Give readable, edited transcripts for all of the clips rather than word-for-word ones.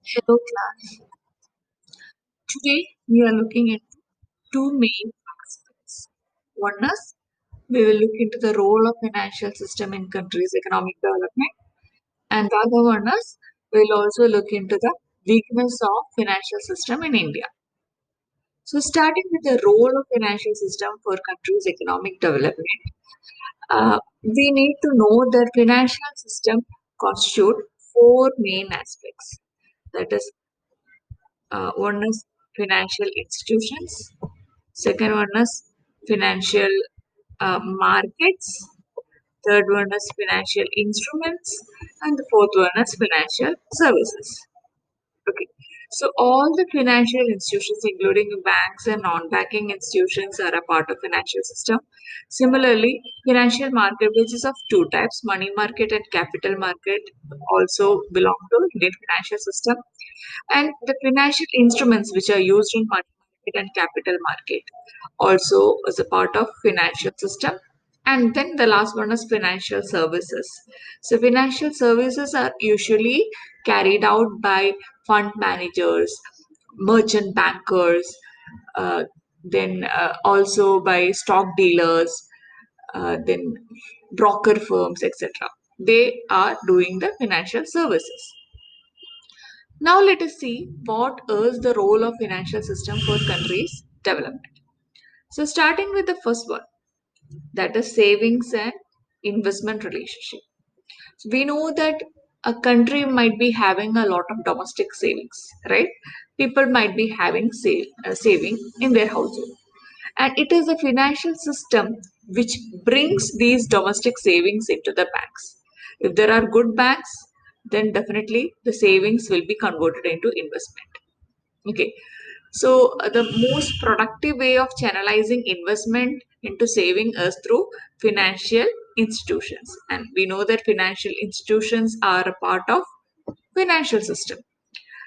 Hello class. Today we are looking at two main aspects. One is we will look into the role of financial system in countries' economic development, and the other one is we will also look into the weakness of financial system in India. So starting with the role of financial system for countries' economic development, we need to know that financial system constitute four main aspects. That is, one is financial institutions, second one is financial markets, third one is financial instruments, and the fourth one is financial services. Okay. So all the financial institutions, including banks and non-banking institutions, are a part of financial system. Similarly, financial market, which is of two types, money market and capital market, also belong to Indian financial system. And the financial instruments which are used in money market and capital market also is a part of financial system. And then the last one is financial services. So financial services are usually carried out by fund managers, merchant bankers, uh, then also by stock dealers, then broker firms, etc. They are doing the financial services. Now let us see what is the role of financial system for countries development. So starting with the first one, that is savings and investment relationship. So we know that a country might be having a lot of domestic savings, right? People might be having saving in their household. And it is the financial system which brings these domestic savings into the banks. If there are good banks, then definitely the savings will be converted into investment. Okay, so the most productive way of channelizing investment into saving is through financial institutions, and we know that financial institutions are a part of financial system.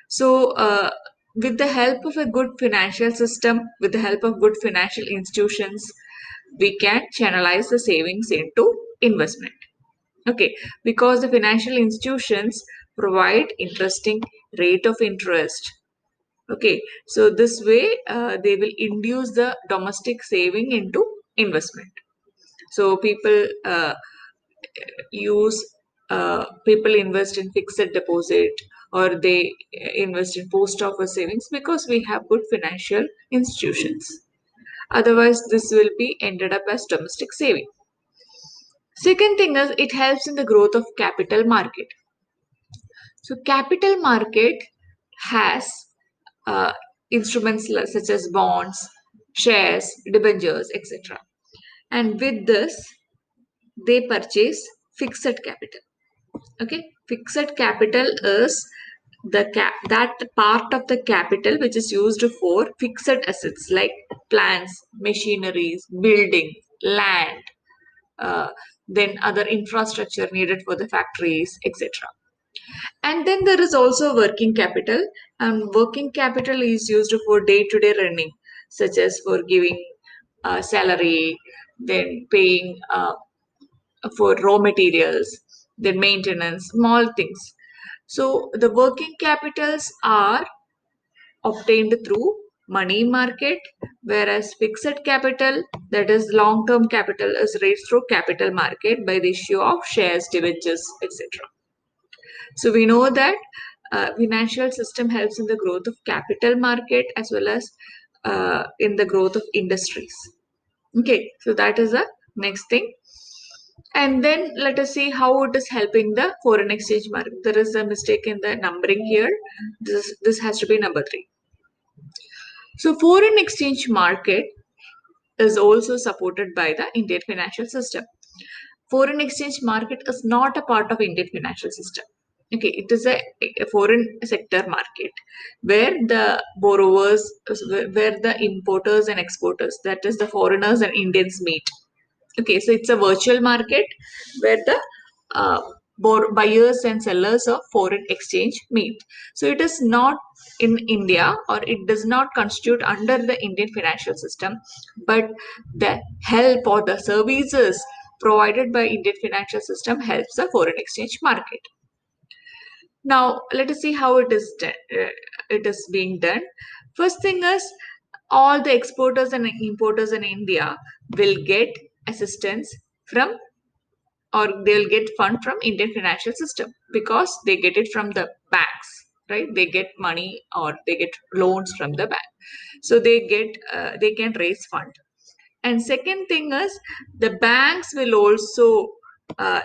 So, with the help of a good financial system, with the help of good financial institutions, we can channelize the savings into investment. Okay, because the financial institutions provide interesting rate of interest. Okay, so this way they will induce the domestic saving into investment. So people invest in fixed deposit, or they invest in post office savings because we have good financial institutions. Otherwise, this will be ended up as domestic saving. Second thing is it helps in the growth of capital market. So capital market has uh, instruments such as bonds, shares, debentures, etc. And with this, they purchase fixed capital. Okay, fixed capital is that part of the capital which is used for fixed assets like plants, machineries, building, land, uh, then other infrastructure needed for the factories, etc. And then there is also working capital, and working capital is used for day-to-day running, such as for giving salary, then paying for raw materials, then maintenance, small things. So the working capitals are obtained through money market, whereas fixed capital, that is long-term capital, is raised through capital market by the issue of shares, debentures, etc. So we know that financial system helps in the growth of capital market as well as in the growth of industries. Okay, so that is the next thing. And then let us see how it is helping the foreign exchange market. There is a mistake in the numbering here. This has to be number three. So foreign exchange market is also supported by the Indian financial system. Foreign exchange market is not a part of Indian financial system. Okay, it is a foreign sector market where the borrowers, where the importers and exporters, that is the foreigners and Indians meet. Okay, so it's a virtual market where the uh, buyers and sellers of foreign exchange meet. So it is not in India, or it does not constitute under the Indian financial system, but the help or the services provided by Indian financial system helps the foreign exchange market. Now let us see how it is being done. First thing is, all the exporters and importers in India will get assistance from, or they'll get fund from Indian financial system, because they get it from the banks, right? They get money or they get loans from the bank, so they can raise fund. And second thing is, the banks will also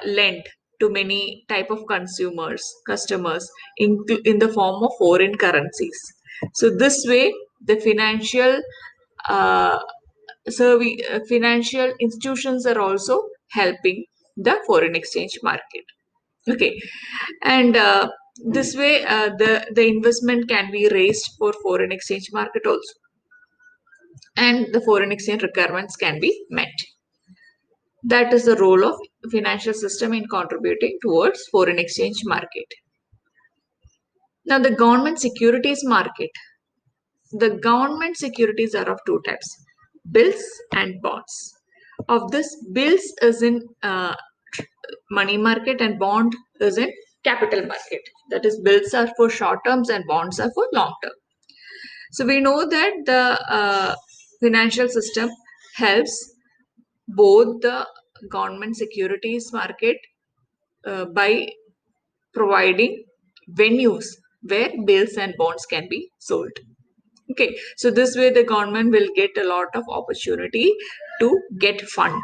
lend to many type of customers in the form of foreign currencies. So this way, the uh, financial institutions are also helping the foreign exchange market. Okay, and this way, the investment can be raised for foreign exchange market also, and the foreign exchange requirements can be met. That is the role of financial system in contributing towards foreign exchange market. Now, the government securities market. The government securities are of two types: bills and bonds. Of this, bills is in money market and bond is in capital market. That is, bills are for short terms and bonds are for long term. So we know that the financial system helps both the government securities market by providing venues where bills and bonds can be sold. Okay, so this way the government will get a lot of opportunity to get fund.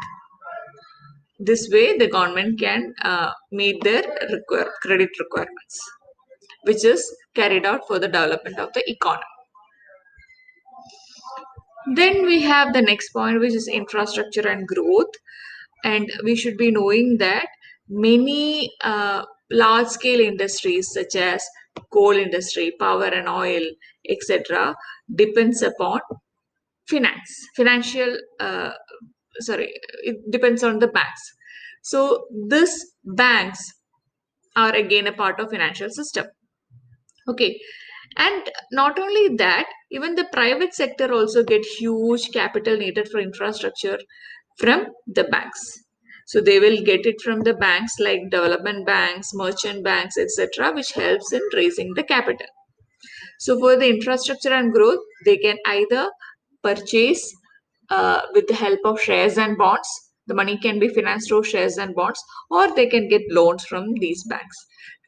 This way the government can meet their credit requirements, which is carried out for the development of the economy. Then we have the next point, which is infrastructure and growth. And we should be knowing that many large scale industries such as coal industry, power and oil, etc., depends upon financial sorry, it depends on the banks. So this banks are again a part of financial system. Okay, and not only that, even the private sector also get huge capital needed for infrastructure from the banks. So they will get it from the banks like development banks, merchant banks, etc., which helps in raising the capital. So for the infrastructure and growth, they can either purchase with the help of shares and bonds. The money can be financed through shares and bonds, or they can get loans from these banks.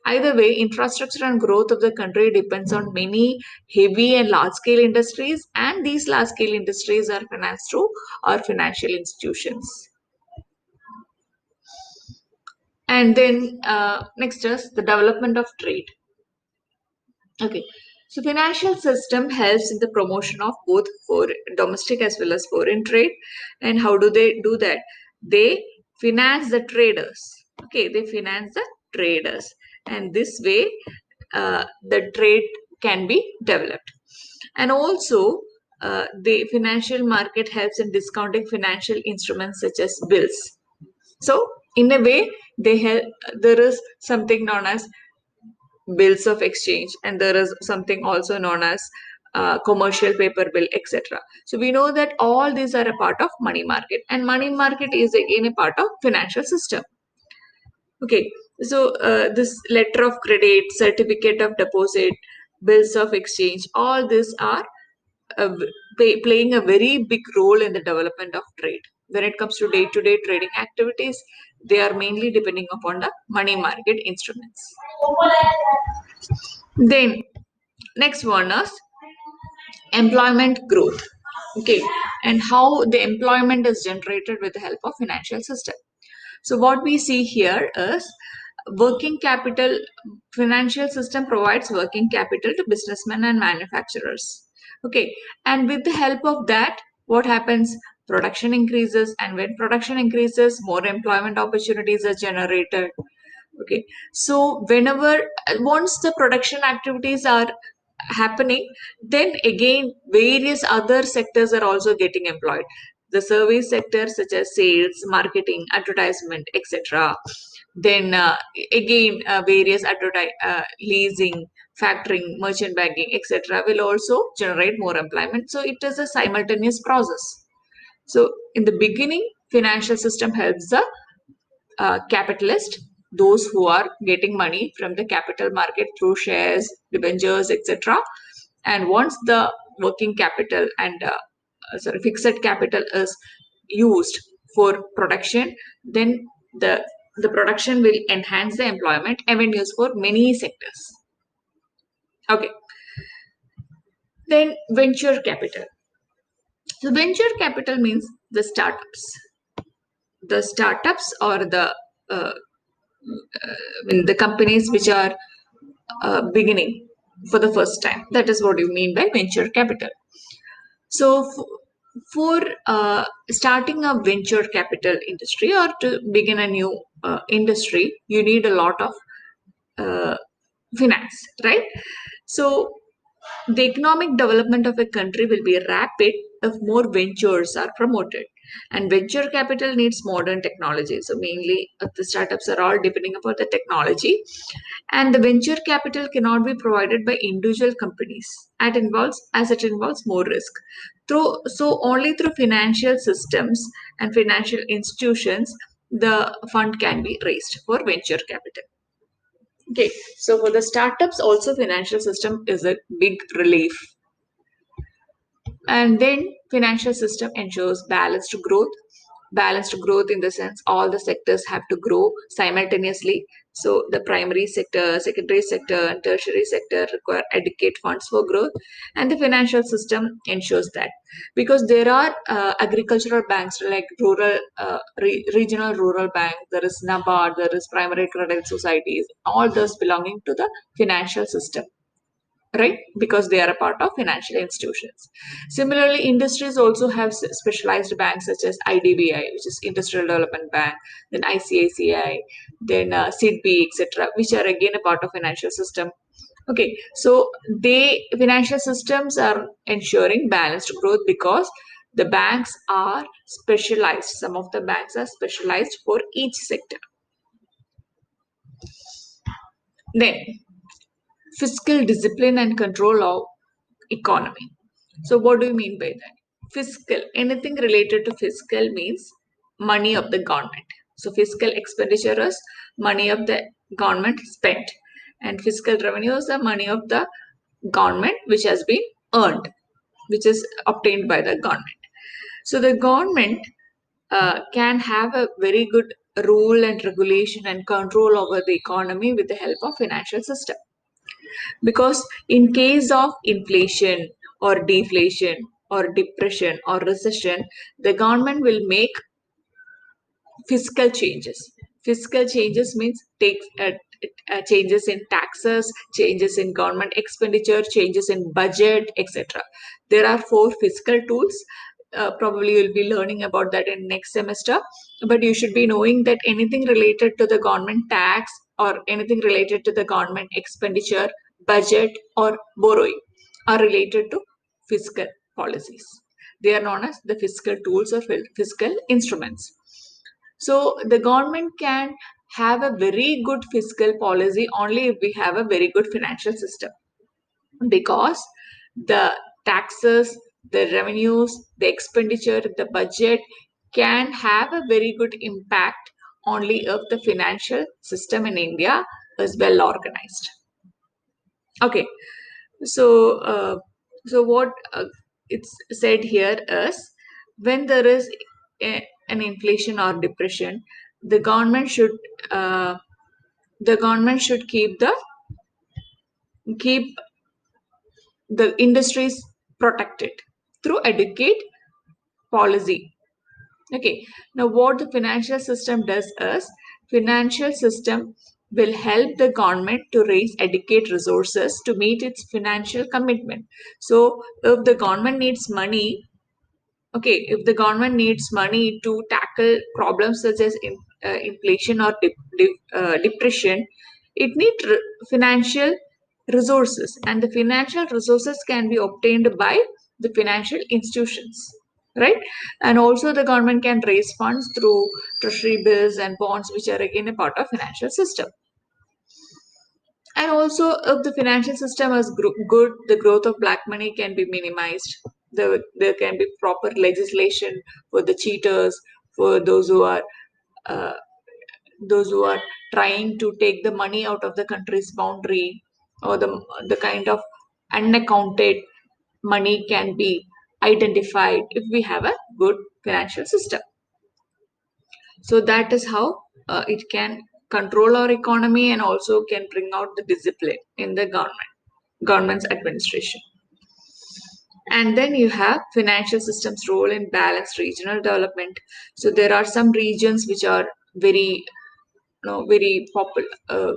Either way, infrastructure and growth of the country depends on many heavy and large scale industries, and these large scale industries are financed through our financial institutions. And then next is the development of trade. Okay, so financial system helps in the promotion of both for domestic as well as foreign trade. And how do they do that? They finance the traders. Okay, they finance the traders, and this way the trade can be developed. And also, the financial market helps in discounting financial instruments such as bills. So, in a way, they help. There is something known as bills of exchange, and there is something also known as commercial paper bill, etc. So we know that all these are a part of money market, and money market is again a part of financial system. Okay, so this letter of credit, certificate of deposit, bills of exchange, all these are playing a very big role in the development of trade. When it comes to day-to-day trading activities, they are mainly depending upon the money market instruments. Then next one is employment growth. Okay, and how the employment is generated with the help of financial system. So what we see here is working capital. Financial system provides working capital to businessmen and manufacturers. Okay, and with the help of that, what happens? Production increases, and when production increases, more employment opportunities are generated. Okay, so whenever once the production activities are happening, then again various other sectors are also getting employed. The service sector such as sales, marketing, advertisement, etc. Then again various leasing, factoring, merchant banking, etc. will also generate more employment. So it is a simultaneous process. So in the beginning, financial system helps the capitalist, those who are getting money from the capital market through shares, debentures, etc. And once the working capital and fixed capital is used for production, then the the production will enhance the employment avenues for many sectors. Okay, then venture capital. So venture capital means the startups. The startups or uh, the companies which are beginning for the first time. That is what you mean by venture capital. So for starting a venture capital industry or to begin a new industry, you need a lot of uh, finance, right? So the economic development of a country will be rapid if more ventures are promoted. And venture capital needs modern technology. So mainly the startups are all depending upon the technology. And the venture capital cannot be provided by individual companies. As it involves more risk. So only through financial systems and financial institutions, the fund can be raised for venture capital. Okay, so for the startups, also financial system is a big relief. And then financial system ensures balanced growth in the sense all the sectors have to grow simultaneously. So the primary sector, secondary sector, and tertiary sector require adequate funds for growth, and the financial system ensures that because there are agricultural banks like regional rural bank, there is NABARD, there is primary credit societies, all those belonging to the financial system, right? Because they are a part of financial institutions. Similarly, industries also have specialized banks such as IDBI, which is Industrial Development Bank, then ICICI, then SIDBI, etc., which are again a part of financial system. Okay, so they financial systems are ensuring balanced growth because the banks are specialized. Some of the banks are specialized for each sector. Then fiscal discipline and control of economy. So, what do you mean by that? Fiscal, anything related to fiscal means money of the government. So, fiscal expenditure is money of the government spent, and fiscal revenue is the money of the government which has been earned, which is obtained by the government. So, the government can have a very good rule and regulation and control over the economy with the help of financial system, because in case of inflation or deflation or depression or recession, the government will make fiscal changes. Fiscal changes means takes changes in taxes, changes in government expenditure, changes in budget, etc. There are four fiscal tools. Probably you'll be learning about that in next semester. But you should be knowing that anything related to the government tax or anything related to the government expenditure, budget, or borrowing are related to fiscal policies. They are known as the fiscal tools or fiscal instruments. So the government can have a very good fiscal policy only if we have a very good financial system, because the taxes, the revenues, the expenditure, the budget can have a very good impact only if the financial system in India is well organized. Okay, so what it's said here is when there is an inflation or depression, the government should uh, keep the industries protected through adequate policy. Okay, now what the financial system does is financial system will help the government to raise adequate resources to meet its financial commitment. So if the government needs money, okay, if the government needs money to tackle problems such as inflation or depression, it needs financial resources, and the financial resources can be obtained by the financial institutions, right? And also the government can raise funds through treasury bills and bonds, which are again a part of financial system. And also, if the financial system is good, the growth of black money can be minimized. There can be proper legislation for the cheaters, for uh, those who are trying to take the money out of the country's boundary, or the kind of unaccounted money can be identified if we have a good financial system. So that is how it can control our economy and also can bring out the discipline in the government's administration. And then you have financial systems role in balanced regional development. So there are some regions which are very, very popular,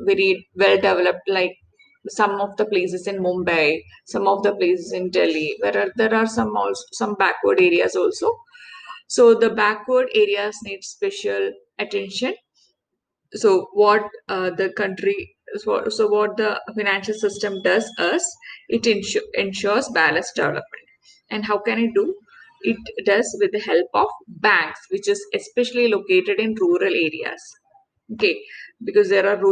very well developed, like some of the places in Mumbai, some of the places in Delhi, where there are some also some backward areas also. So the backward areas need special attention. So what the country, so what the financial system does is it ensures balanced development. And how can it do? It does with the help of banks, which is especially located in rural areas. Okay, because there are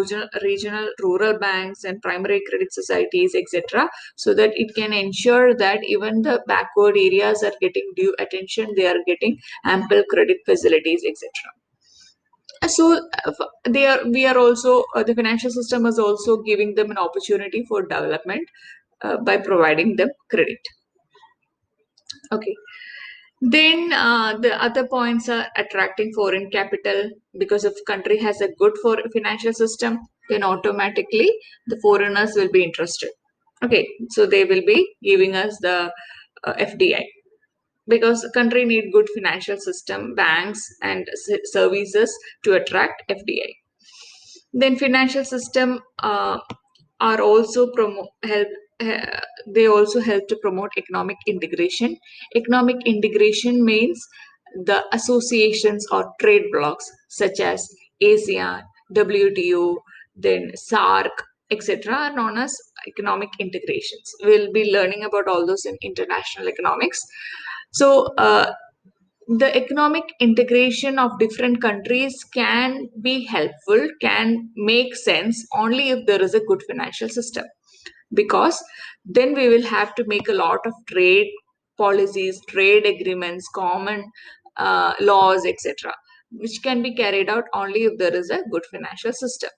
regional rural banks and primary credit societies, etc., so that it can ensure that even the backward areas are getting due attention, they are getting ample credit facilities, etc. So they are we are also the financial system is also giving them an opportunity for development by providing them credit. Okay. Then the other points are attracting foreign capital, because if country has a good for financial system, then automatically the foreigners will be interested. Okay, so they will be giving us the FDI, because country need good financial system, banks and services to attract FDI. Then financial system are also help uh, they also help to promote economic integration. Economic integration means the associations or trade blocs such as ASEAN, WTO, then SAARC, etc., are known as economic integrations. We'll be learning about all those in international economics. So the economic integration of different countries can be helpful, can make sense only if there is a good financial system, because then we will have to make a lot of trade policies, trade agreements, common laws, etc., which can be carried out only if there is a good financial system.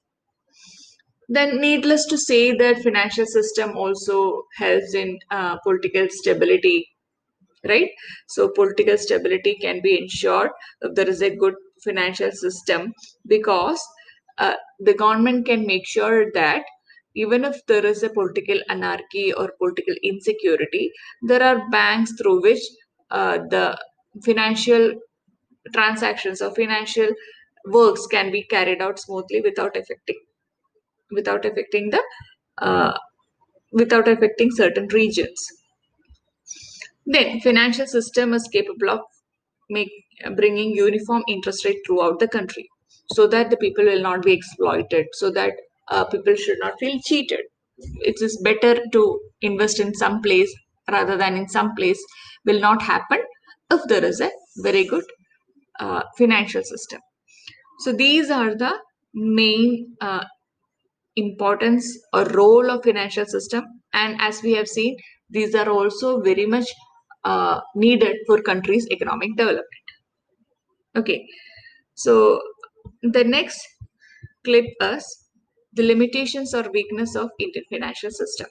Then needless to say that financial system also helps in political stability, right? So political stability can be ensured if there is a good financial system, because the government can make sure that even if there is a political anarchy or political insecurity, there are banks through which the financial transactions or financial works can be carried out smoothly without affecting the uh, without affecting certain regions. Then financial system is capable of make bringing uniform interest rate throughout the country, so that the people will not be exploited, so that people should not feel cheated. It is better to invest in some place rather than in some place will not happen if there is a very good financial system. So these are the main importance or role of financial system, and as we have seen, these are also very much needed for countries economic development. Okay, so the next clip is the limitations or weakness of Indian financial system.